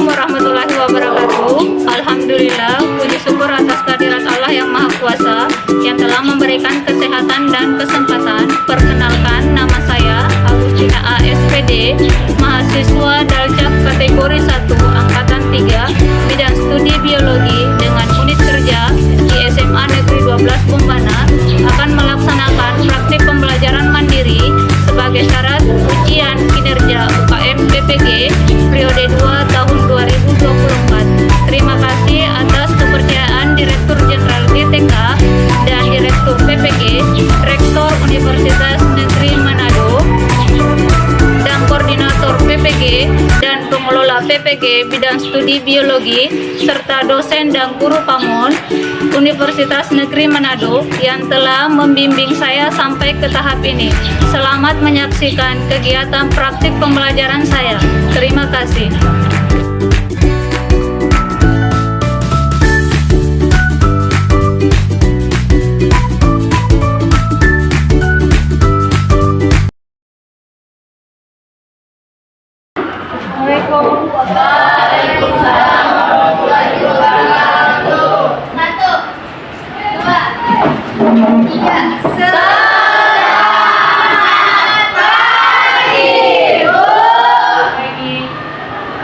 Assalamualaikum warahmatullahi wabarakatuh. Alhamdulillah, puji syukur atas kehadirat Allah yang Maha Kuasa yang telah memberikan kesehatan dan kesempatan. Perkenalkan, nama saya Agustina ASPD, mahasiswa Dalcap kategori 1 angkatan 3, bidang studi biologi dengan unit kerja di SMA Negeri 12 Bombana, akan melaksanakan praktik pembelajaran mandiri sebagai syarat ujian kinerja UKM PPG periode 2 tahun 2024. Terima kasih atas kepercayaan Direktur Jenderal DTK dan Direktur PPG, Rektor Universitas Negeri Manado, dan Koordinator PPG dan pengelola PPG bidang studi biologi, serta dosen dan guru PAMON Universitas Negeri Manado yang telah membimbing saya sampai ke tahap ini. Selamat menyaksikan kegiatan praktik pembelajaran saya. Terima kasih. Assalamualaikum. Waalaikumsalam warahmatullahi wabarakatuh. 1, 2, 3. Selamat pagi, Bu. Pagi.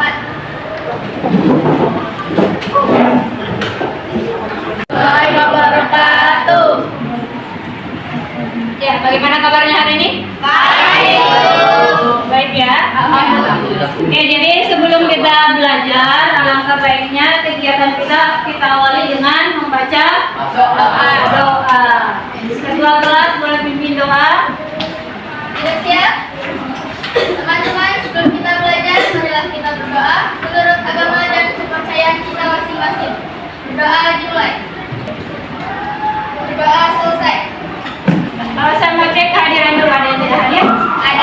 4. Waalaikumsalam wabarakatuh. Ya, bagaimana kabarnya hari ini? Baik. Baik ya. Oke, jadi sebelum kita belajar, alangkah baiknya kegiatan kita awali dengan membaca doa. Ketua kelas boleh pimpin doa. Sudah siap? Teman-teman, sebelum kita belajar, marilah kita berdoa menurut agama dan kepercayaan kita masing-masing. Berdoa dimulai. Berdoa selesai. Kalau saya mau cek kehadiran dulu, ada yang tidak hadir? Ada.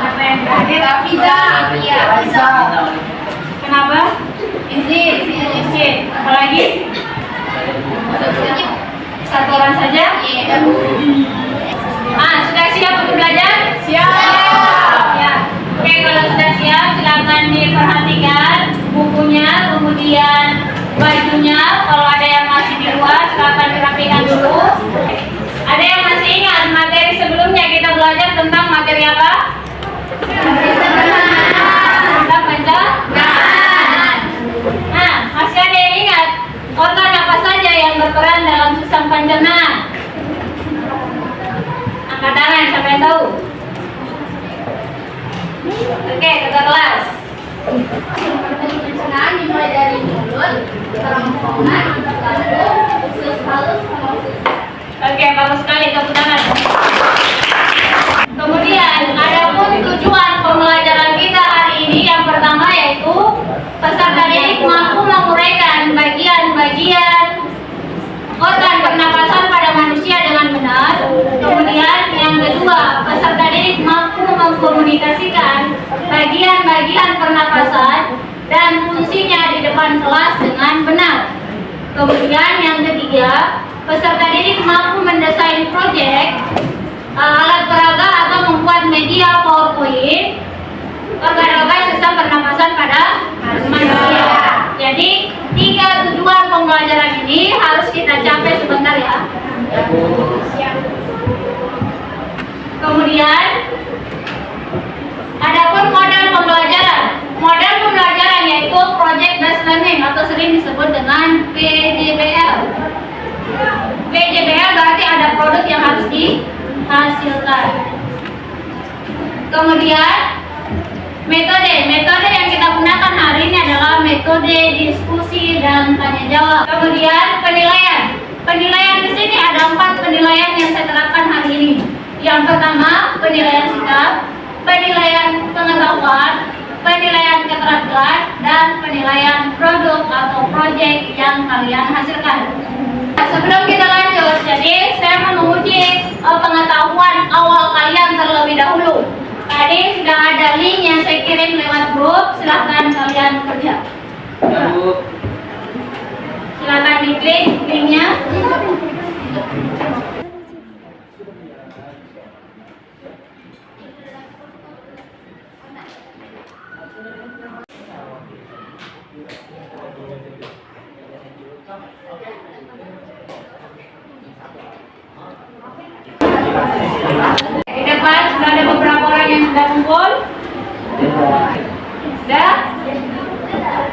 Apa yang tidak hadir? Hafiza. Iya, Hafiza. Kenapa? Izin. Apalagi? Satu orang saja? Iya. Sudah siap untuk belajar? Siap. Ya. Oke, kalau sudah siap, silakan diperhatikan bukunya, kemudian bajunya. Kalau ada yang masih di luar, silakan dirapikan dulu. Ada yang masih ingat materi sebelumnya kita belajar tentang materi apa? Tentang pencernaan. Nah, masih ada yang ingat organ apa saja yang berperan dalam sistem pencernaan? Angkat tangan, siapa yang tahu? Oke, ketua kelas. Pencernaan dimulai dari mulut, kerongkongan, lambung, usus halus, sama usus besar. Oke, bagus sekali, tepuk tangan. Kemudian, adapun tujuan pembelajaran kita hari ini yang pertama yaitu peserta didik mampu menguraikan bagian-bagian organ pernapasan pada manusia dengan benar. Kemudian yang kedua, peserta didik mampu mengkomunikasikan bagian-bagian pernapasan dan fungsinya di depan kelas dengan benar. Kemudian yang ketiga, peserta didik mampu mendesain proyek, alat peraga atau membuat media PowerPoint, organ-organ sistem pernapasan pada manusia. Jadi 3 tujuan pembelajaran ini harus kita capai sebentar ya. Kemudian adapun model pembelajaran. Model pembelajaran yaitu Project Based Learning atau sering disebut dengan PJBL. PJBL berarti ada produk yang harus dihasilkan. Kemudian metode yang kita gunakan hari ini adalah metode diskusi dan tanya jawab. Kemudian penilaian di sini ada 4 penilaian yang saya terapkan hari ini. Yang pertama, penilaian sikap, penilaian pengetahuan, penilaian keterampilan, dan penilaian produk atau proyek yang kalian hasilkan. Sebelum kita lanjut, jadi saya mau menguji pengetahuan awal kalian terlebih dahulu. Tadi sudah ada link yang saya kirim lewat grup, silahkan kalian kerja. Silahkan diklik linknya. Di depan sudah ada beberapa orang yang sudah kumpul. Sudah?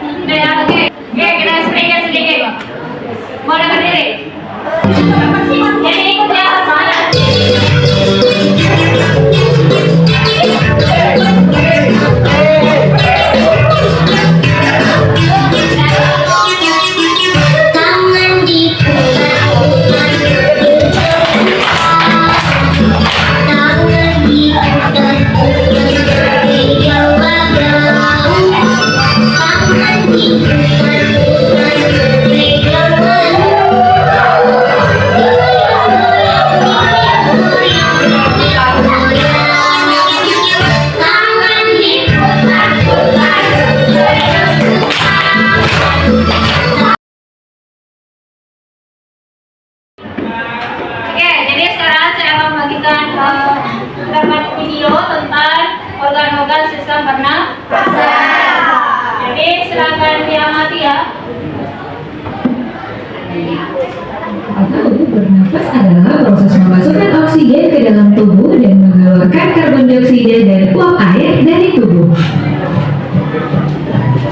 Sudah ya, oke. Oke, kita sedikit. Boleh berdiri. Jadi ikut ya, semangat. Oke, jadi sekarang saya akan membagikan rekaman video tentang organ-organ sistem pernapasan. Jadi silakan diamati ya. Bernafas adalah proses memasukkan oksigen ke dalam tubuh dan mengeluarkan karbon dioksida dan uap air dari tubuh.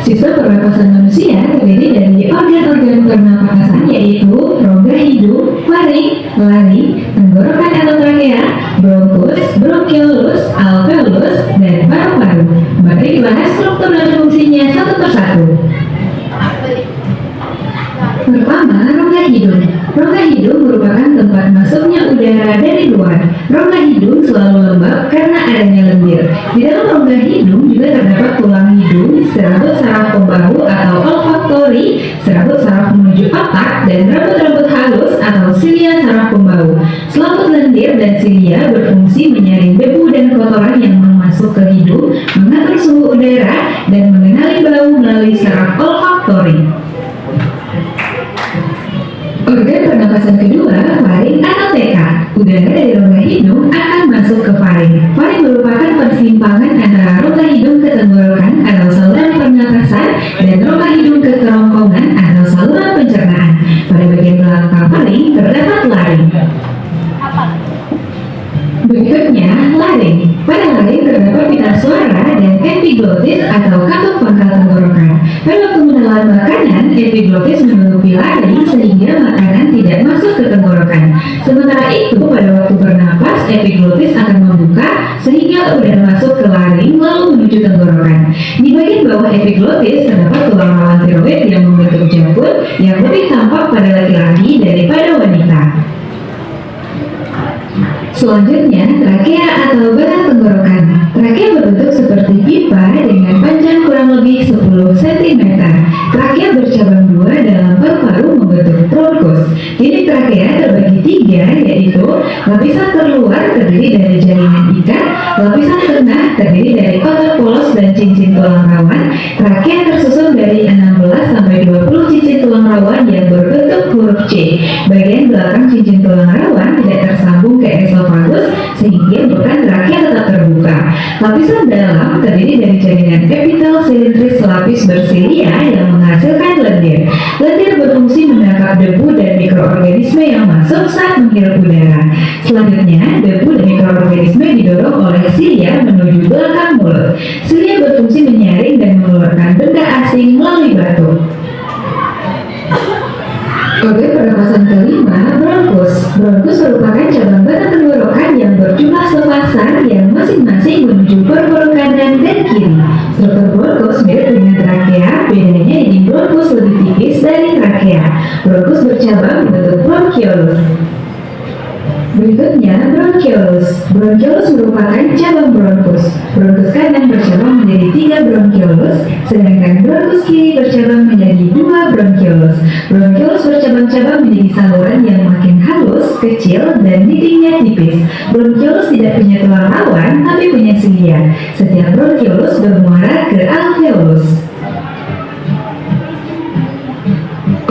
Sistem pernapasan manusia terdiri dari organ-organ pernapasan yaitu rongga hidung, faring, laring, tenggorokan atau trakea, bronkus, bronkiolus, alveolus, dan paru-paru. Mari dibahas struktur dan fungsinya satu persatu. Pertama, rongga hidung. Rongga hidung merupakan tempat masuknya udara dari luar. Rongga hidung selalu lembab karena adanya lendir. Di dalam rongga hidung juga terdapat tulang hidung, serabut saraf pembahu atau olfaktori, serabut saraf menuju otak, dan rambut-rambut halus atau silia saraf pembahu. Selaput lendir dan silia berfungsi menyaring debu dan kotoran yang masuk ke hidung, mengatur suhu udara, dan mengenali bau melalui saraf olfaktori. Organ pernapasan kedua, faring atau TK. Udara dari rongga hidung akan masuk ke faring. Faring merupakan persimpangan antara rongga hidung ke tenggorokan atau saluran pernapasan dan rongga hidung ke kerongkongan atau saluran pencernaan. Pada bagian belakang faring terdapat laring. Berikutnya, laring. Pada laring terdapat pita suara dan epiglotis atau katup pangkal tenggorokan. Pada waktu menelan makanan, epiglotis menutupi laring sehingga makanan tidak masuk ke tenggorokan. Sementara itu, pada waktu bernapas, epiglotis akan membuka sehingga udara masuk ke laring lalu menuju tenggorokan. Di bagian bawah epiglotis terdapat tulang rawan tiroid yang membentuk janggut yang lebih tampak pada laki-laki daripada wanita. Selanjutnya, trakea atau batang tenggorokan. Trakea berbentuk seperti pipa dengan panjang kurang lebih 10 cm. Trakea bercabang dua dalam paru-paru membentuk bronkus. Titik trakea terbagi tiga, yaitu lapisan terluar terdiri dari jaringan ikat, lapisan tengah terdiri dari otot polos dan cincin tulang rawan. Trakea tersusun dari 16 sampai 20 cincin tulang rawan yang berbentuk huruf C. Bagian belakang cincin tulang rawan tidak tersambung ke esofagus sehingga bukan trakea tetap terbuka. Lapisan dalam terdiri dari jaringan epitel silindris selapis bersilia yang menghasilkan lendir. Lendir berfungsi menangkap debu dan mikroorganisme yang masuk saat menghirup udara. Selanjutnya, debu dan mikroorganisme didorong oleh silia menuju belakang mulut. Silia berfungsi menyaring dan mengeluarkan benda asing melalui batuk. Organ pernapasan kelima, bronkus. Bronkus merupakan cabang batang tenggorokan yang berjumlah sepasang yang masing-masing menuju permukaan kanan dan kiri. Struktur bronkus mirip dengan trakea, bedanya di bronkus lebih tipis dari trakea. Bronkus bercabang membentuk bronkiolus. Berikutnya, bronkiolus. Bronkiolus merupakan cabang bronkus. Bronkus kanan bercabang menjadi 3 bronkiolus, sedangkan bronkus kiri bercabang menjadi 2 bronkiolus. Bronkiolus bercabang-cabang menjadi saluran yang makin halus, kecil, dan dindingnya tipis. Bronkiolus tidak punya tulang rawan, tapi punya silia. Setiap bronkiolus bermuara ke alveolus.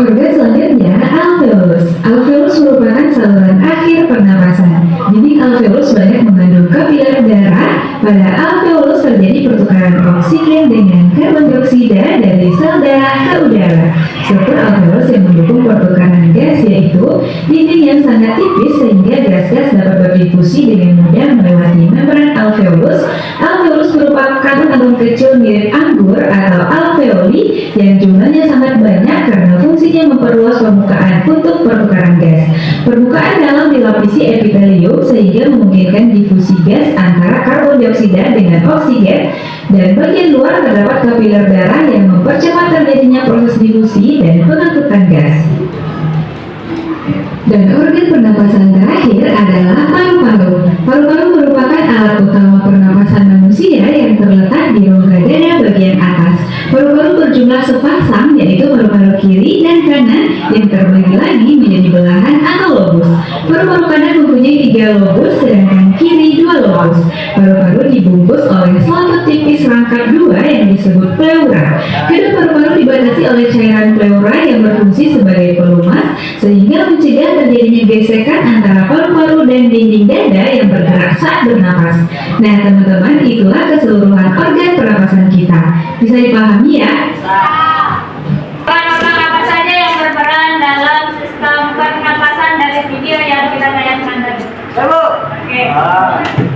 Organ selanjutnya, alveolus. Alveolus merupakan saluran akhir pernapasan. Dinding alveolus banyak mengandung kapiler darah, pada alveolus terjadi pertukaran oksigen dengan karbon dioksida dari sel darah ke udara. Struktur alveolus yang mendukung pertukaran gas yaitu dinding yang sangat tipis sehingga gas-gas dapat berdifusi dengan mudah melewati membran alveolus. Alveolus merupakan kantong kecil mirip anggur atau alveoli yang jumlahnya sangat banyak karena fungsinya memperluas permukaan untuk pertukaran gas. Permukaan dalam dilapisi epitelium sehingga memungkinkan difusi gas antara karbon dioksida dengan oksigen, dan bagian luar terdapat kapiler darah yang mempercepat terjadinya proses difusi dan pengangkutan gas. Dan organ pernapasan terakhir adalah paru-paru. Paru-paru merupakan alat utama pernapasan manusia yang terletak di rongga dada bagian atas. Paru-paru berjumlah sepasang, yaitu paru-paru kiri dan kanan yang terbagi lagi menjadi belahan atau lobus. Paru-paru kanan mempunyai 3 lobus, sedangkan kiri 2 lobus. Paru-paru dibungkus oleh selaput tipis rangkap 2 yang disebut pleura. Kedua paru-paru dibatasi oleh cairan pleura yang berfungsi sebagai pelumas, sehingga mencegah terjadinya gesekan antara paru-paru dan dinding dada yang bergerak saat bernapas. Nah teman-teman, itulah keseluruhan organ pernapasan kita. Bisa dipahami ya? Organ-organ apa saja yang berperan dalam sistem pernapasan dari video yang kita tayangkan tadi? Oke.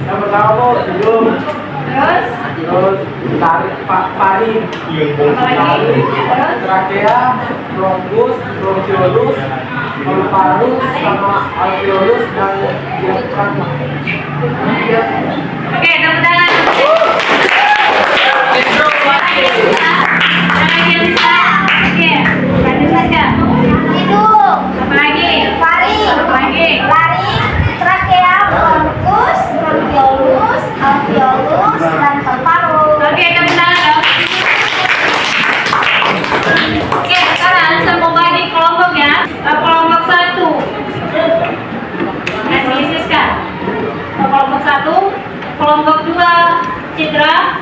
Yang pertama Bu, hidung. Terus Tarik faring. apalagi? Terus Trakea, bronkus, bronkiolus, paru-paru, sama alveolus dan diafragma. oke, tepuk tangan. Oke, lanjut saja. Hidung, Apalagi? faring, Apalagi? laring, trakea, bronkus, bronkiolus, alveolus, dan paru-paru. Oke, tepuk tangan dong. Oke, sekarang saya mau bagi kelompok ya. Kelompok 1 Nanti Siska. Kelompok 1, kelompok 2 Citra,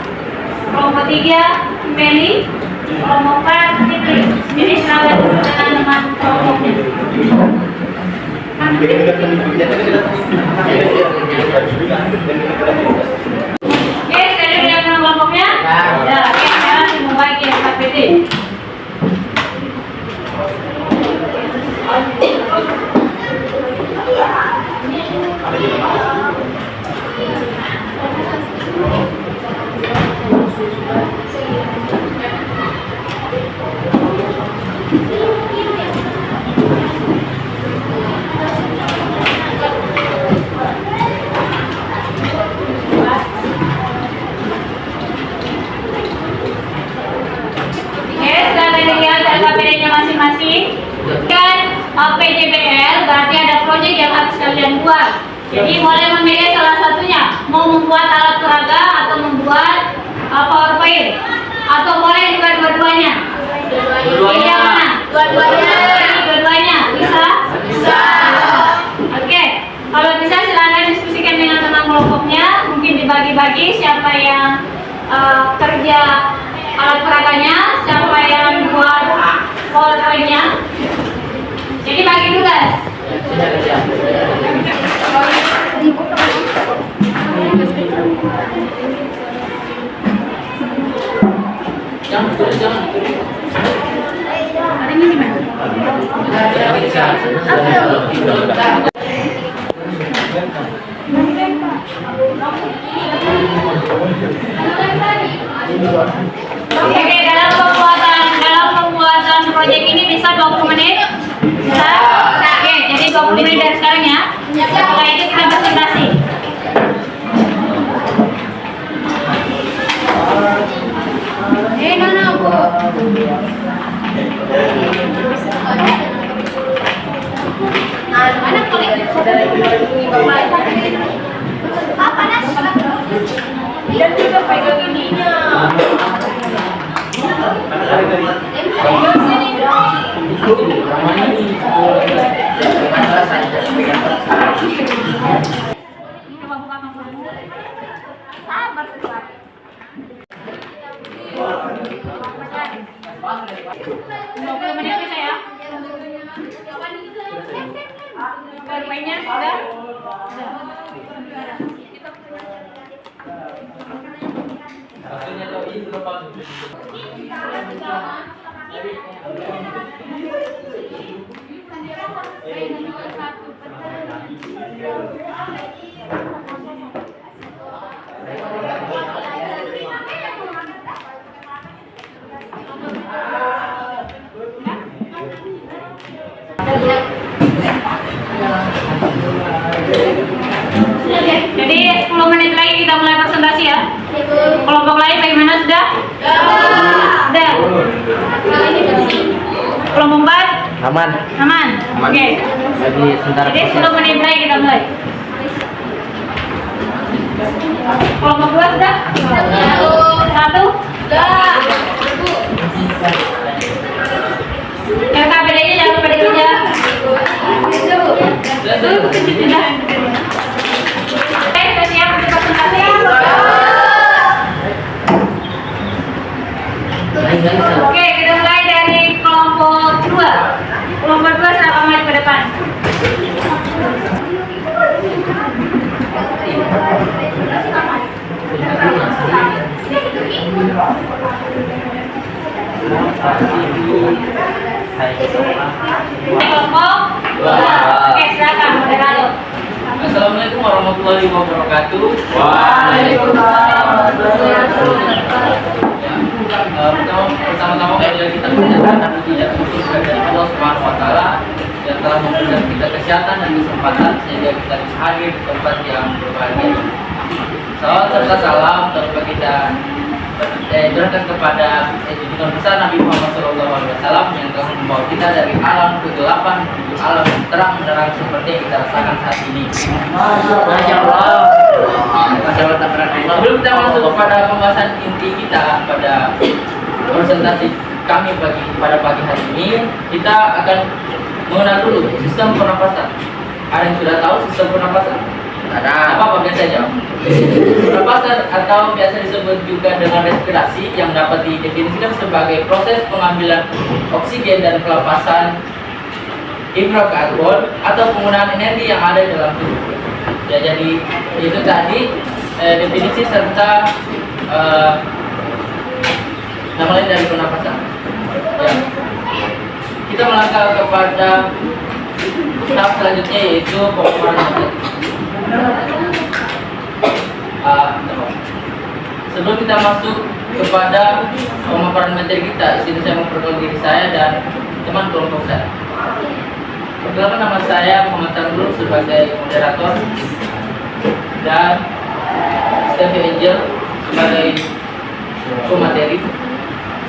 kelompok 3 Meli, kelompok 4 Fitri. Jadi silakan dengan kelompoknya. Oke, sekali lihat nama kelompoknya. Ya, oke, sekarang saya mau bagi yang KPT. Oke, setelah dilihat LKPD-nya masing-masing, kan PJBL berarti ada proyek yang harus kalian buat. Jadi boleh memilih salah satunya, mau membuat alat peraga atau membuat PowerPoint, atau boleh juga dua-duanya. Pilih yang mana? Dua-duanya. Bisa? Bisa. Oke, kalau bisa silakan diskusikan dengan teman kelompoknya, mungkin dibagi-bagi siapa yang kerja alat peraganya, siapa yang buat PowerPoint-nya. Jadi bagi tugas. Oke, dalam pembuatan proyek ini bisa 20 menit? Bisa? Oke, jadi 20 menit dari sekarang ya. Setelah itu kita presentasi. Mana Bu? Mana Panas. Dan juga pegang ininya. Sabar, sabar. 20 menit bisa ya? PowerPoint-nya sudah? Jadi 10 menit lagi kita mulai presentasi ya. Kelompok lain bagaimana sudah? Sudah. Kelompok 4? Aman. Aman. Oke. Lagi sebentar. Jadi 10 menit lagi kita mulai. Kelompok 2 sudah? Satu? LKPD-nya jangan lupa dikerja. Oke, kita siap untuk presentasi. Oke, kita mulai dari kelompok 2. Kelompok 2 silakan maju ke depan. Kelompok 2. Oke, silakan moderator. Assalamualaikum warahmatullahi wabarakatuh. Pertama-tama marilah kita mengucapkan puji dan syukur kepada Allah Subhanahu wa taala yang telah memberikan kita kesehatan dan kesempatan sehingga kita bisa hadir di tempat yang berbahagia ini. Salawat serta salam tanpa kita curahkan kepada junjungan besar Nabi Muhammad SAW yang telah membawa kita dari alam kegelapan menuju alam yang terang menerang seperti yang kita rasakan saat ini. Masya Allah. Sebelum kita masuk kepada pembahasan inti kita pada presentasi kami pada pagi hari ini, kita akan mengenal dulu sistem pernafasan. Ada yang sudah tahu sistem pernafasan? Ada. Apa biasa jawab? Pernapasan atau biasa disebut juga dengan respirasi yang dapat didefinisikan sebagai proses pengambilan oksigen dan pelepasan hidrokarbon atau penggunaan energi yang ada di dalam tubuh. Ya, jadi itu tadi definisi serta nama lain dari pernapasan. Ya. Kita melangkah kepada tahap selanjutnya yaitu pemaparan materi. Sebelum kita masuk kepada pemaparan materi kita, di sini saya memperkenalkan diri saya dan teman kelompok saya. Perkenalkan, nama saya Muhammad Tanrul sebagai moderator dan Steffi Angel sebagai pemateri,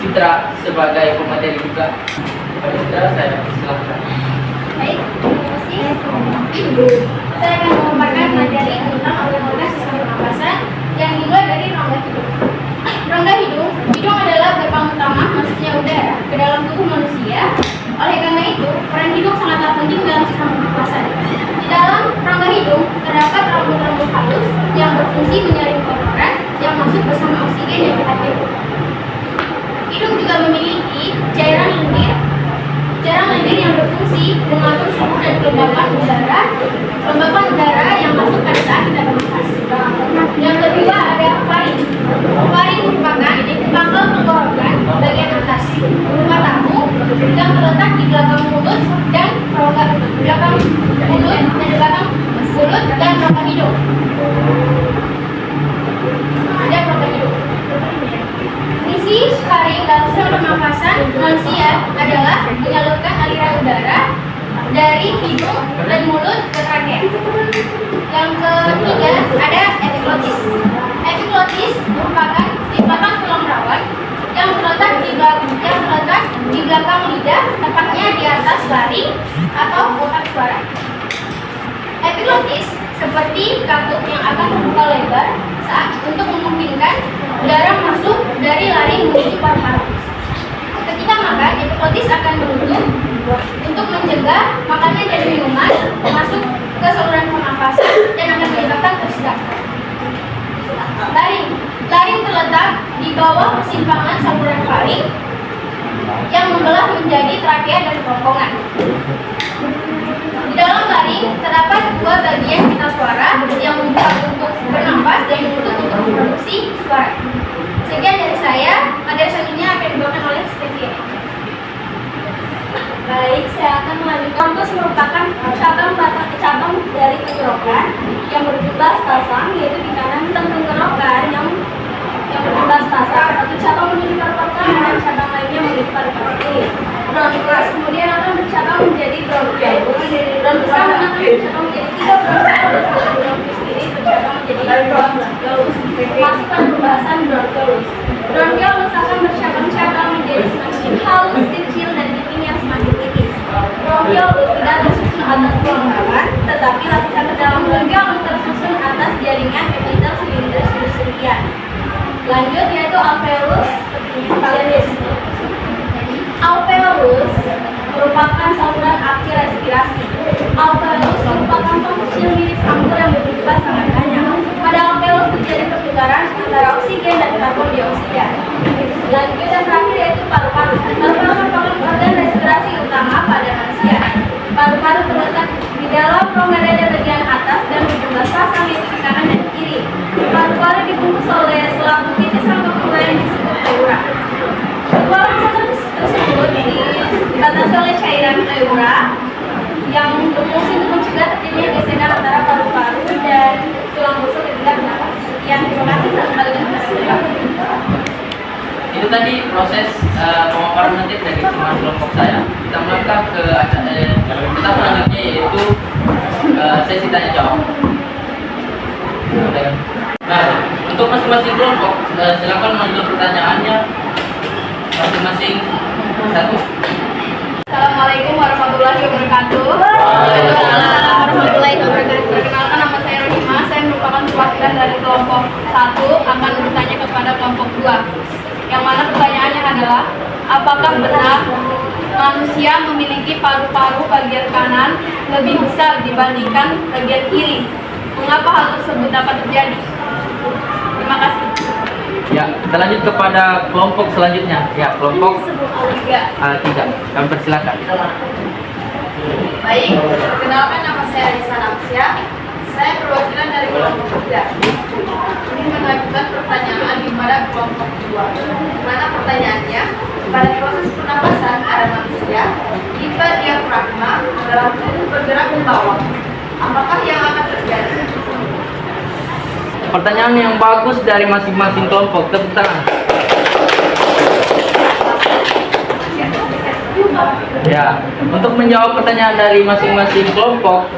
Citra sebagai pemateri juga. Pada Citra saya silakan. Baik, terima kasih. Saya akan memaparkan materi tentang organ-organ sistem pernapasan yang dimulai dari rongga hidung. Rongga hidung adalah gerbang utama masuknya udara ke dalam tubuh manusia. Oleh karena itu, peran hidung sangatlah penting dalam sistem pernapasan. Di dalam rongga hidung terdapat rambut-rambut halus yang berfungsi menyaring kotoran yang masuk bersama oksigen yang dihadir. Hidung juga memiliki cairan lendir yang berfungsi mengatur suhu dan kelembapan udara yang masuk pada saat kita bernafas. Yang kedua ada faring. Faring merupakan pangkal tenggorokan bagian atas berupa tamu yang terletak di belakang mulut dan rongga hidung. Fungsi faring dalam sistem pernafasan manusia adalah menyalurkan aliran udara dari hidung dan mulut ke trakea. Yang ketiga ada epiglotis. Epiglotis merupakan di belakang tulang rawan yang terletak di belakang lidah, tepatnya di atas laring atau kotak suara. Epiglotis seperti katup yang akan terbuka lebar saat untuk memungkinkan udara masuk dari laring menuju paru-paru. Ketika makan, epiglotis akan menutup untuk mencegah makanan dan minuman masuk ke saluran pernafasan dan akan menyebabkan tersedak. Laring terletak di bawah persimpangan saluran faring yang membelah menjadi trakea dan kerongkongan. Di dalam laring terdapat dua bagian pita suara yang membuka untuk bernafas dan menutup untuk memproduksi suara. Sekian dari saya. Materi selanjutnya akan dibawakan oleh Stevie. Baik, saya akan melanjutkan. Bronkus merupakan cabang dari tenggorokan yang berjumlah pasang, yaitu di kanan tenggorokan yang berjumlah pasang. Satu cabang memiliki paru-paru kanan dan cabang lainnya memiliki paru-paru kiri. Bronkus kemudian akan bercabang menjadi bronkiolus. Bronkus kanan akan bercabang menjadi 3 bronkiolus. Bronkus kiri bercabang menjadi 2 bronkiolus. Masuk pada pembahasan bronkiolus. Bronkiolus akan bercabang-cabang menjadi semakin halus, kecil, dan pipinya semakin tipis. Bronkiolus tidak tersusun atas kelonggaran, tetapi lapisan terdalam bronkiolus tersusun atas jaringan epitel silinder sekian. Lanjut yaitu alveolus. Alveolus merupakan saluran api respirasi. Alveolus merupakan penghasil mirip anggur yang berjumlah sangat banyak. Pada alveolus terjadi pertukaran antara oksigen dan karbon dioksida. Lanjut yang terakhir yaitu paru-paru. Paru-paru merupakan organ respirasi utama pada manusia. Paru-paru terletak di dalam rongga dada bagian atas dan berjumlah pasang yaitu di kanan dan kiri. Paru-paru dibungkus oleh selang putih sampai keluar yang disebut pleura. Keluar tersebut dibatasi oleh cairan pleura yang berfungsi untuk mencegah terjadinya gesekan antara paru-paru dan tulang rusuk ketika bernafas. Sekian, terima kasih. Sampai jumpa. Itu tadi proses pemaparan nanti dari teman kelompok saya. Kita melangkah ke kita selanjutnya yaitu sesi tanya jawab. Nah, untuk masing-masing kelompok silakan mengajukan pertanyaannya masing-masing satu. Assalamualaikum warahmatullahi wabarakatuh. Waalaikumsalam warahmatullahi wabarakatuh. Perkenalkan, nama saya Rohima. Saya merupakan perwakilan dari kelompok 1 akan bertanya kepada kelompok 2. Yang mana pertanyaannya adalah, apakah benar manusia memiliki paru-paru bagian kanan lebih besar dibandingkan bagian kiri? Mengapa hal tersebut dapat terjadi? Terima kasih. Ya, kita lanjut kepada kelompok selanjutnya. Ya, kelompok 3. Kami persilakan. Baik, perkenalkan, nama saya Risa Namsia. Saya perwakilan dari kelompok 3. Ini mengajukan pertanyaan kepada kelompok 2. Mana pertanyaannya? Pada proses pernapasan pada manusia, pipa diafragma dalam tubuh bergerak ke bawah. Apakah yang akan terjadi? Pertanyaan yang bagus dari masing-masing kelompok. Tepuk tangan. Ya, untuk menjawab pertanyaan dari masing-masing kelompok,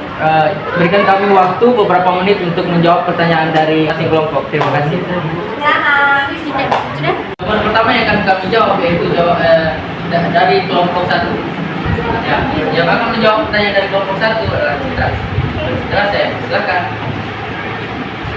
berikan kami waktu beberapa menit untuk menjawab pertanyaan dari masing kelompok. Terima kasih. Jawaban pertama yang akan kami jawab yaitu dari kelompok 1. Ya, yang akan menjawab pertanyaan dari kelompok 1 adalah Citra. Citra, saya silakan.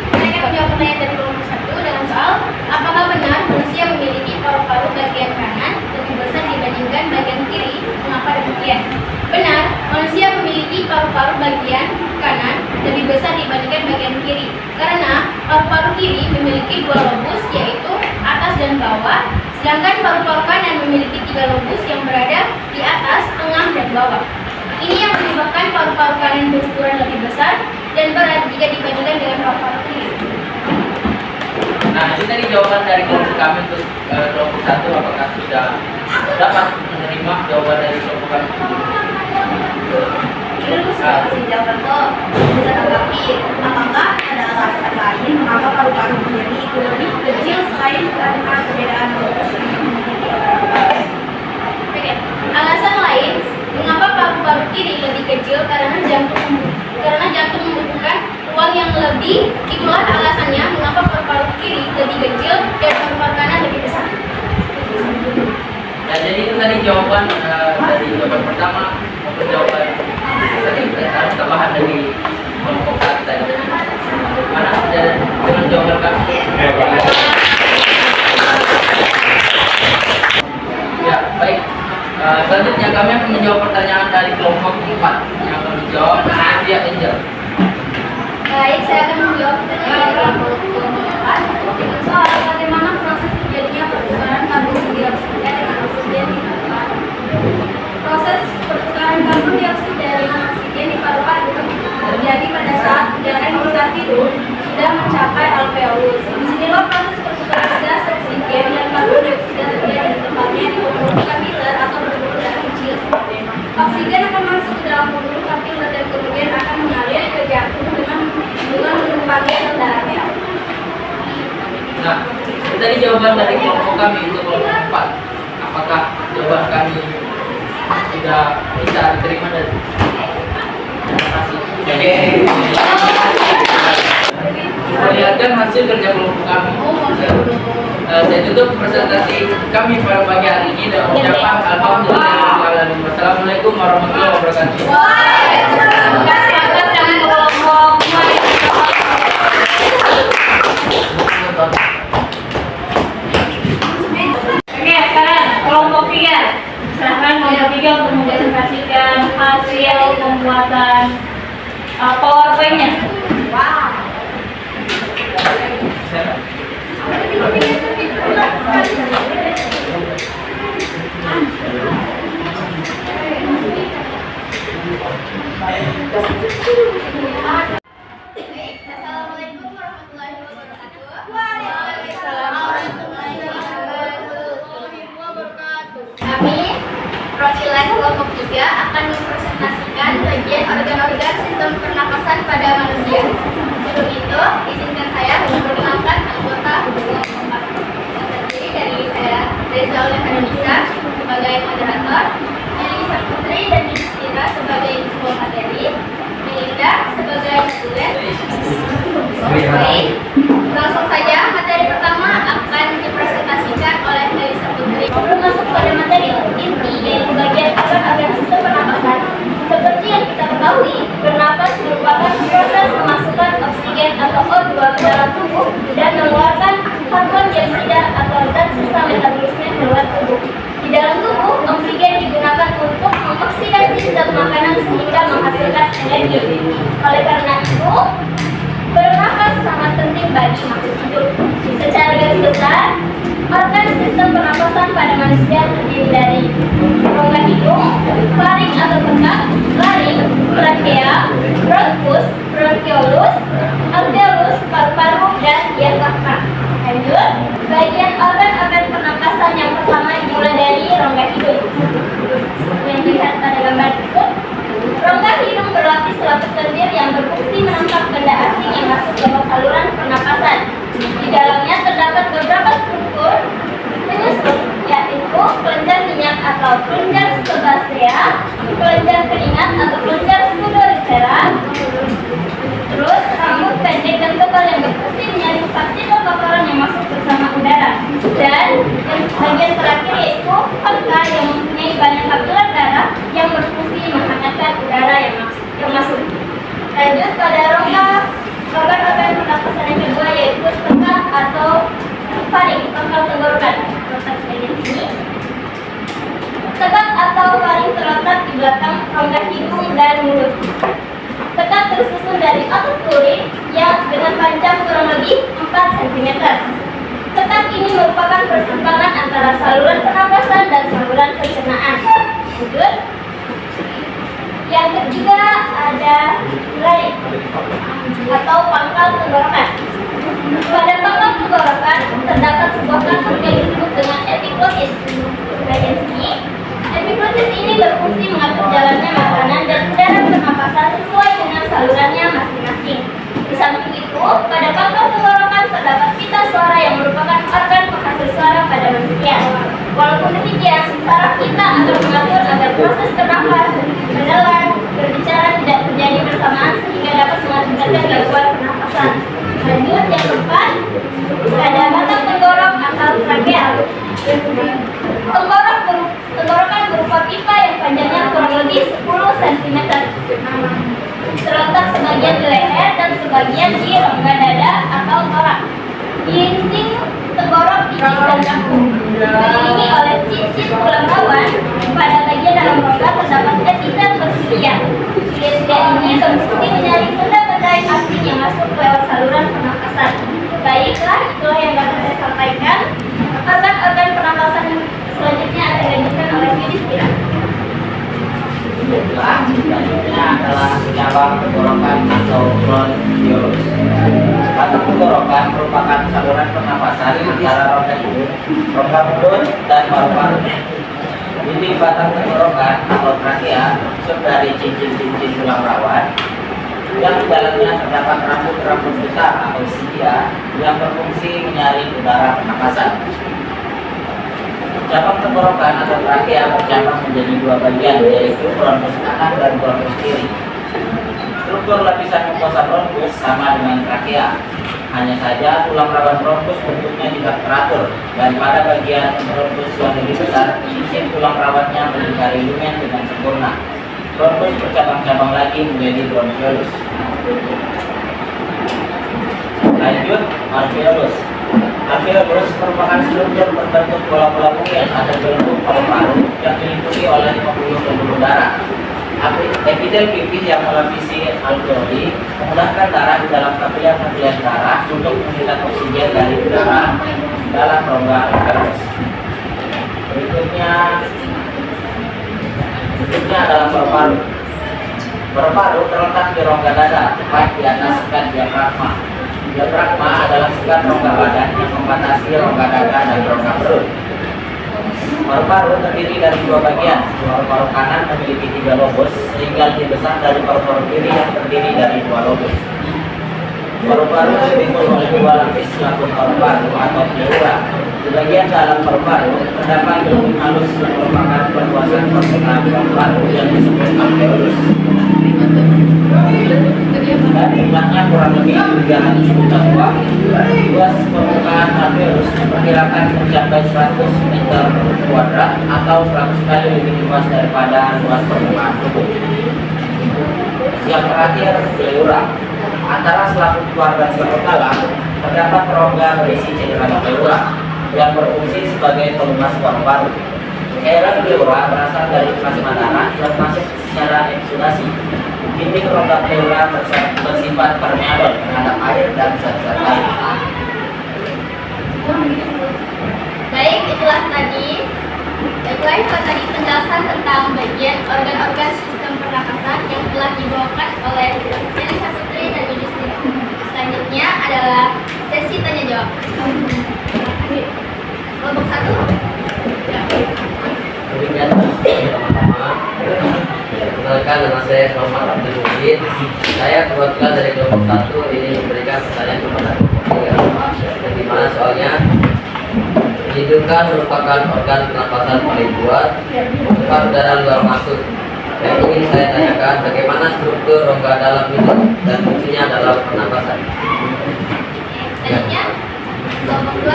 Saya akan menjawab pertanyaan dari kelompok 1 dengan soal, apakah benar manusia memiliki paru-paru bagian kanan lebih besar dibandingkan bagian kiri? Mengapa demikian? Benar, manusia memiliki paru-paru bagian kanan lebih besar dibandingkan bagian kiri. Karena paru-paru kiri memiliki 2 lobus, yaitu atas dan bawah, sedangkan paru-paru kanan memiliki 3 lobus yang berada di atas, tengah, dan bawah. Ini yang menyebabkan paru-paru kanan berukuran lebih besar dan berat jika dibandingkan dengan paru-paru kiri. Nah, itu tadi jawaban dari kelompok kami untuk kelompok 1. Apakah sudah dapat menerima jawaban dari kelompok kami? Kasih jawaban kok bisa tanggapi. Apakah ada alasan lain mengapa paru-paru kiri itu lebih kecil selain karena perbedaan lobus yang dimiliki oleh paru-paru? Oke, alasan lain mengapa paru-paru kiri lebih kecil karena jantung membutuhkan ruang yang lebih. Itulah alasannya mengapa paru-paru kiri lebih kecil dan paru-paru kanan lebih besar. Ya, jadi itu tadi jawaban dari jawaban pertama maupun jawaban tambahan dari kelompok 1 tadi. Mana dengan jawaban kami? Ya, baik. Selanjutnya kami akan menjawab pertanyaan dari kelompok 4 yang akan dijawab Sylvia Angel. Baik, saya akan menjawab pertanyaan dari kelompok 4 dengan soal bagaimana proses terjadinya pertukaran karbon dioksida dengan oksigen di paru-paru. Proses pertukaran karbon dioksida dengan oksigen di paru-paru terjadi pada saat udara yang kita hirup sudah mencapai alveolus. Disinilah proses pertukaran gas oksigen dalam pembuluh hati dan kemudian akan mengalir ke jantung dengan menempati darahnya. Nah, tadi jawaban dari kelompok kami untuk kelompok 4. Apakah jawaban kami sudah bisa diterima dan terima kasih. Oke. Perlihatkan hasil kerja kelompok kami. Saya tutup presentasi kami pada pagi hari ini dengan ucapan alhamdulillah. Wassalamualaikum warahmatullahi wabarakatuh. Terima kasih atas yang kelompok. Oke, sekarang kelompok 3. Silahkan kelompok 3 untuk mempresentasikan hasil pembuatan PowerPoint-nya. Assalamualaikum warahmatullahi wabarakatuh. Waalaikumsalam warahmatullahi wabarakatuh. Kami perwakilan kelompok 3 akan mempresentasikan bagian organ-organ sistem pernapasan pada manusia. Sebelum itu, izinkan saya memperkenalkan anggota kelompok 4. Yang terdiri dari saya, Reza Oleh sebagai moderator, Melisa Putri dan Yusira sebagai ketua materi, Melinda sebagai tulen. Baik, langsung saja materi pertama akan dipresentasikan oleh Melisa Putri. Sebelum masuk pada materi inti yaitu bagian organ-organ sistem pernapasan, seperti yang kita ketahui, bernapas merupakan proses memasukkan oksigen atau O2 ke dalam tubuh dan mengeluarkan karbon dioksida atau zat sisa metabolisme keluar tubuh. Di dalam tubuh, oksigen digunakan untuk mengoksidasi zat makanan sehingga menghasilkan energi. Oleh karena itu, bernapas sangat penting bagi makhluk hidup. Secara garis besar, organ sistem pernapasan pada manusia terdiri dari rongga hidung, faring atau tekak, laring, trakea, bronkus, bronkiolus, alveolus, paru-paru, dan diafragma. Lanjut, bagian organ-organ pernapasan yang pertama dimulai dari rongga hidung. Seperti yang dilihat pada gambar berikut, rongga hidung berlapis-lapis lendir yang berfungsi menangkap benda asing yang masuk ke saluran pernapasan. Di dalamnya terdapat beberapa struktur penyusun, yaitu kelenjar minyak atau kelenjar sebasea, kelenjar keringat atau kelenjar sudorifera, terus rambut pendek dan tebal yang berfungsi menyaring partikel kotoran yang masuk bersama udara, dan yang bagian terakhir yaitu peka yang mempunyai banyak kapiler darah yang berfungsi menghangatkan udara yang masuk. Lanjut pada rongga organ-organ pernapasan yang kedua yaitu tekak atau faring, pangkal tenggorokan. Terletak di bagian sini. Tekak atau faring terletak di belakang rongga hidung dan mulut. Tekak tersusun dari otot lurik yang dengan panjang kurang lebih 4 cm. Tekak ini merupakan persimpangan antara saluran pernapasan dan saluran pencernaan. Lanjut. Yang ketiga ada laring atau pangkal tenggorokan. Pada pangkal tenggorokan terdapat sebuah kantung yang disebut dengan epiglotis. Bagian sini, epiglotis ini berfungsi mengatur jalannya makanan dan udara pernapasan sesuai dengan salurannya masing-masing. Di samping itu, pada pangkal tenggorokan terdapat pita suara yang merupakan organ penghasil suara pada manusia. Walaupun demikian, saraf kita akan mengatur agar proses bernapas, menelan, berbicara tidak terjadi bersamaan sehingga dapat mengakibatkan gangguan pernapasan. Lanjut, yang keempat, ada batang tenggorok atau trakea. Tenggorokan berupa pipa yang panjangnya kurang lebih 10 cm. Terletak sebagian di leher dan sebagian di rongga dada atau torak. Dinding tenggorok tipis dan kaku, dikelilingi oleh cincin tulang rawan. Pada bagian dalam rongga terdapat epitel bersilia. Silia ini berfungsi menyaring benda-benda asing yang masuk lewat saluran pernapasan. Baiklah, itulah yang dapat saya sampaikan. Organ-organ pernapasan selanjutnya akan dilanjutkan oleh Yudhistira. Selanjutnya adalah cabang tenggorokan atau bronkiolus. Batang tenggorokan merupakan saluran pernapasan antara rongga hidung, rongga mulut, dan paru-paru. Dinding batang tenggorokan atau trakea tersusun dari cincin-cincin tulang rawan yang di dalamnya terdapat rambut-rambut besar atau cilia yang berfungsi menyaring udara pernapasan. Cabang tenggorokan atau trakea bercabang menjadi dua bagian, yaitu bronkus kanan dan bronkus kiri. Struktur lapisan mukosa bronkus sama dengan trakea, hanya saja tulang rawan bronkus bentuknya tidak teratur, dan pada bagian bronkus yang lebih besar, cincin tulang rawannya melingkari lumen dengan sempurna. Bronkus bercabang-cabang lagi menjadi bronchiolus. Lanjut, alveolus. Alveolus merupakan struktur berbentuk bola-bola mungil atau bentuk paru-paru yang diliputi oleh pembuluh darah. Epitel pipih yang melapisi alveoli memudahkan darah di dalam kapiliar-kapiliar darah untuk mengikat oksigen dari udara dalam rongga alveolus. Berikutnya adalah paru-paru. Paru-paru terletak di rongga dada, tepat di atas sekat diafragma. Diafragma adalah sekat rongga badan yang membatasi rongga dada dan rongga perut. Paru-paru terdiri dari dua bagian. Paru-paru kanan memiliki 3 lobus, sehingga lebih besar dari paru-paru kiri yang terdiri dari 2 lobus. Paru-paru ditimbul oleh 2 lapis selaput paru-paru atau pleura. Di bagian dalam paru-paru terdapat gelembung halus yang merupakan perluasan permukaan paru-paru yang disebut alveolus. Dan jumlahnya kurang lebih 300 juta buah. Luas permukaan alveolus diperkirakan mencapai 100 meter kuadrat atau 100 kali lebih luas daripada luas permukaan tubuh. Yang terakhir, pleura. Antara selaput luar dan selaput dalam terdapat rongga berisi cairan pleura yang berfungsi sebagai pelumas paru-paru. Cairan pleura berasal dari plasma darah yang masuk secara eksudasi. Dinding rongga pleura bersifat permeabel terhadap air dan zat-zat lain. Baik, itulah tadi. Baiklah, itu tadi penjelasan tentang bagian organ-organ sistem pernapasan yang telah dibawakan oleh Melisa Putri dan Yudhistira. Selanjutnya adalah sesi tanya jawab. Kelompok 1. Ya. Demikian teman-teman. Perkenalkan, nama saya Muhammad Abdul Mujid. Saya perwakilan dari kelompok 1 ini memberikan pertanyaan kepada kelompok 3. Bagaimana soalnya? Hidung merupakan organ pernapasan paling kuat, tempat udara luar masuk. Yang ingin saya tanyakan, bagaimana struktur rongga dalam hidung dan fungsinya dalam pernapasan? Selanjutnya, kelompok 2.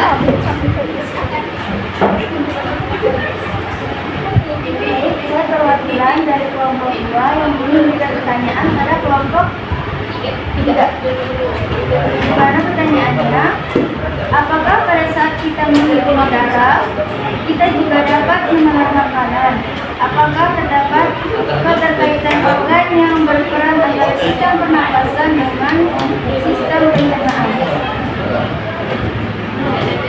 Saya perwakilan dari kelompok 2 yang ingin memberikan pertanyaan pada kelompok 3. Karena pertanyaannya, apakah pada saat kita menghirup udara, kita juga dapat menelan makanan? Apakah terdapat keterkaitan organ yang berperan antara sistem pernapasan dengan sistem pencernaan?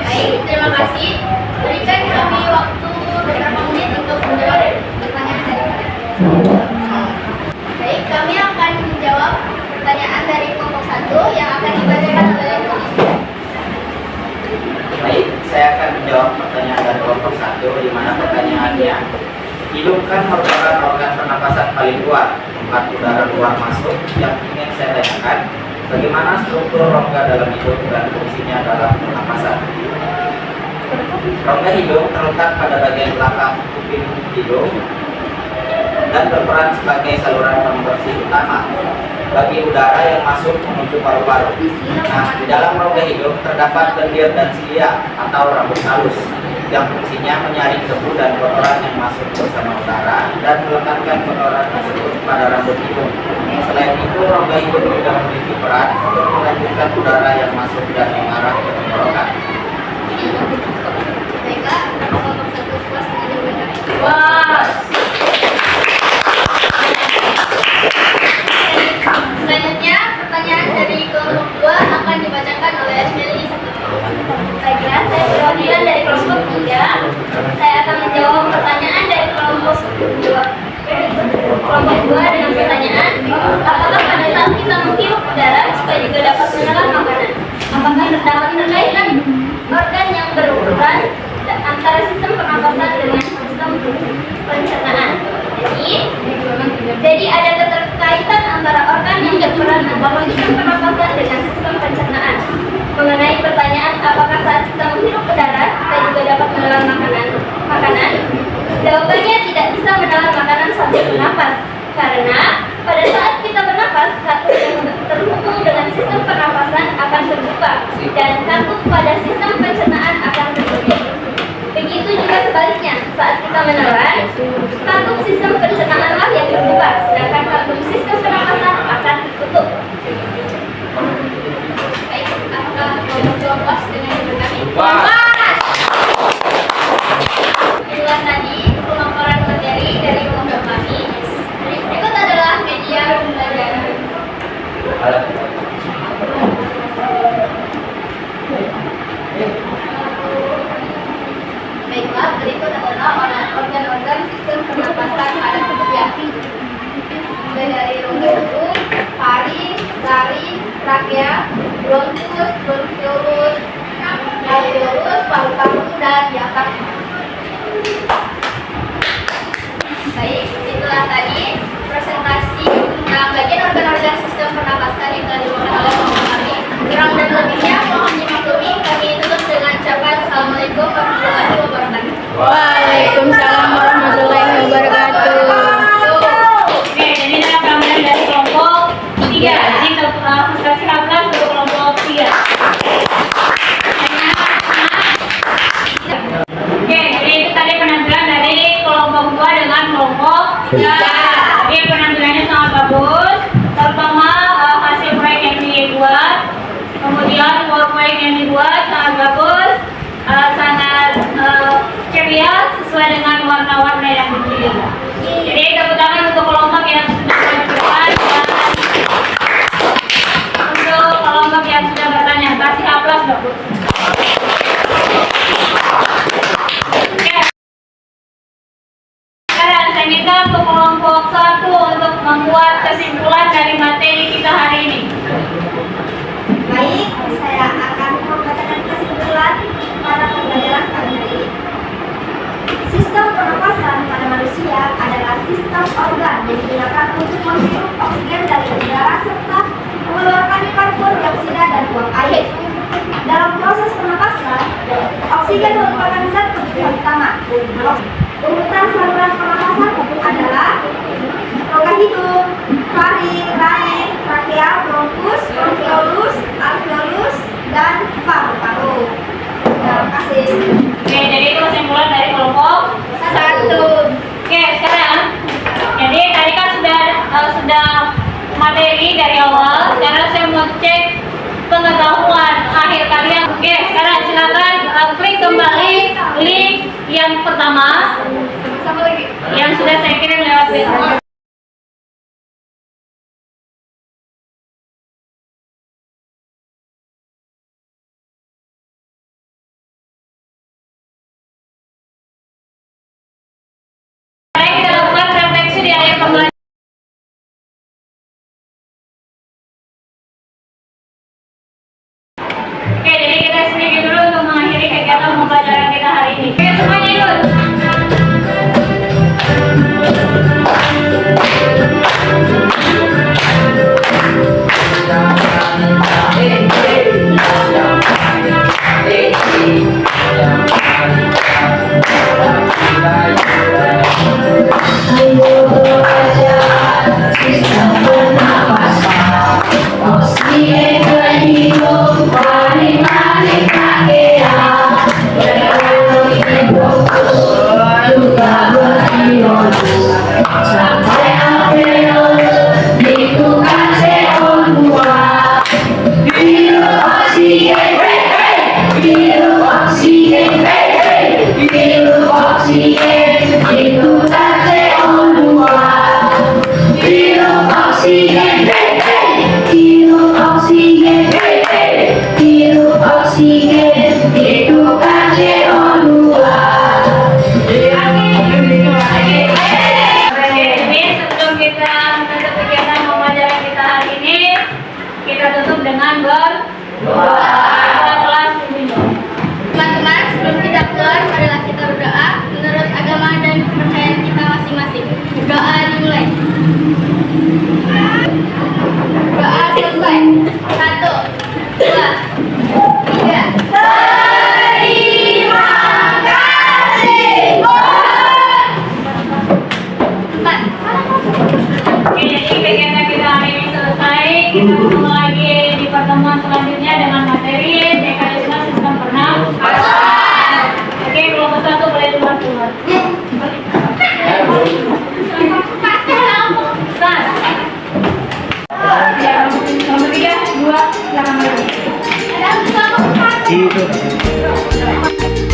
Baik, terima kasih. Berikan kami waktu beberapa menit untuk menjawab pertanyaan dari kalian. Baik, kami akan menjawab pertanyaan dari kelompok 1 yang akan dibacakan oleh Yudhistira. Baik, saya akan menjawab pertanyaan dari kelompok 1, di mana pertanyaannya, hidung kan merupakan organ pernapasan paling luar, tempat udara luar masuk. Yang ingin saya tanyakan, bagaimana struktur rongga dalam hidung dan fungsinya dalam pernapasan? Rongga hidung terletak pada bagian belakang kuping hidung dan berperan sebagai saluran pembersih utama bagi udara yang masuk menuju paru-paru. Nah, di dalam rongga hidung terdapat lendir dan silia atau rambut halus yang fungsinya menyaring debu dan kotoran yang masuk bersama udara dan melekatkan kotoran tersebut pada rambut hidung. Selain itu, rongga hidung juga memiliki peran untuk melanjutkan udara yang masuk dan mengarah ke tenggorokan. Baiklah, kelompok 1 puas dengan jawabannya. Puas. Selanjutnya, pertanyaan dari kelompok 2 akan dibacakan oleh Melisa Putri. Baiklah, saya perwakilan dari kelompok 3. Saya akan menjawab pertanyaan dari kelompok 2. Kelompok 2 dengan pertanyaan, apakah pada saat kita menghirup udara kita juga dapat menelan makanan? Apakah terdapat terkaitan organ yang pencernaan. Jadi ada keterkaitan antara organ yang berperan membangun sistem pernapasan dengan sistem pencernaan. Mengenai pertanyaan apakah saat kita menghirup udara kita juga dapat menelan makanan? Jawabannya tidak bisa menelan makanan sambil bernapas, karena pada saat kita bernapas kartu yang terhubung dengan sistem pernapasan akan terbuka dan kartu pada sistem pencernaan akan tertutup. Begitu juga sebaliknya, saat kita menelan, kartu sistem pencernaanlah yang terbuka, sedangkan kartu sistem pernapasan akan tertutup. Baik, apakah mau puas dengan kami? Puas! Itulah tadi pemaparan materi dari kelompok kami. Berikut adalah media pembelajaran. Baiklah, berikut adalah organ-organ sistem pernapasan pada manusia. Mulai dari rongga hidung, paru, laring, trakea, bronkus, bronkiolus, alveolus, paru-paru, dan diafragma. Baik, itulah tadi presentasi tentang bagian organ-organ sistem pernapasan yang telah dibawakan oleh kelompok kami. Kurang dan lebihnya mohon dimaklumi. Kami tutup dengan ucapan Assalamualaikum warahmatullahi wabarakatuh. Waalaikumsalam warahmatullahi wabarakatuh. Oke, jadi ini adalah gambaran dari kelompok 3. Jadi frustrasi hablas untuk kelompok 3. Oke, jadi itu tadi penampilan dari kelompok 2 dengan kelompok 3. Jadi penampilannya sangat bagus. Terutama hasil proyek yang dibuat, kemudian PowerPoint yang dibuat sangat bagus, sangat ceria sesuai dengan warna-warna yang dipilih. Jadi tepuk tangan untuk kelompok yang sudah berdepan dan untuk kelompok yang sudah bertanya. Kasih aplaus bagus. Sekarang saya minta untuk kelompok 1 untuk membuat kesimpulan dari materi kita hari ini. Baik, saya akan membacakan kesimpulan pada pembelajaran kali ini. Sistem pernapasan pada manusia adalah sistem organ yang digunakan untuk menghirup oksigen dari udara serta mengeluarkan karbon dioksida dan buang air. Dalam proses pernapasan, oksigen merupakan zat kebutuhan utama. Urutan saluran pernapasan adalah rongga hidung, faring, laring, trakea, bronkus, bronkiolus, alveolus, dan paru-paru. Terima kasih. Oke, jadi itu kesimpulan dari kelompok 1. Oke, sekarang jadi tadi kan sudah materi dari awal. Sekarang saya mau cek pengetahuan akhir kalian. Oke, sekarang silakan klik kembali link yang pertama yang sudah saya kirim lewat WhatsApp. Mari kita lakukan refleksi di akhir pembelajaran. Oke, jadi kita sedikit dulu untuk mengakhiri kegiatan pembelajaran kita hari ini. Oke, semuanya ikut. 2, silakan lagi. Ada satu, Itu.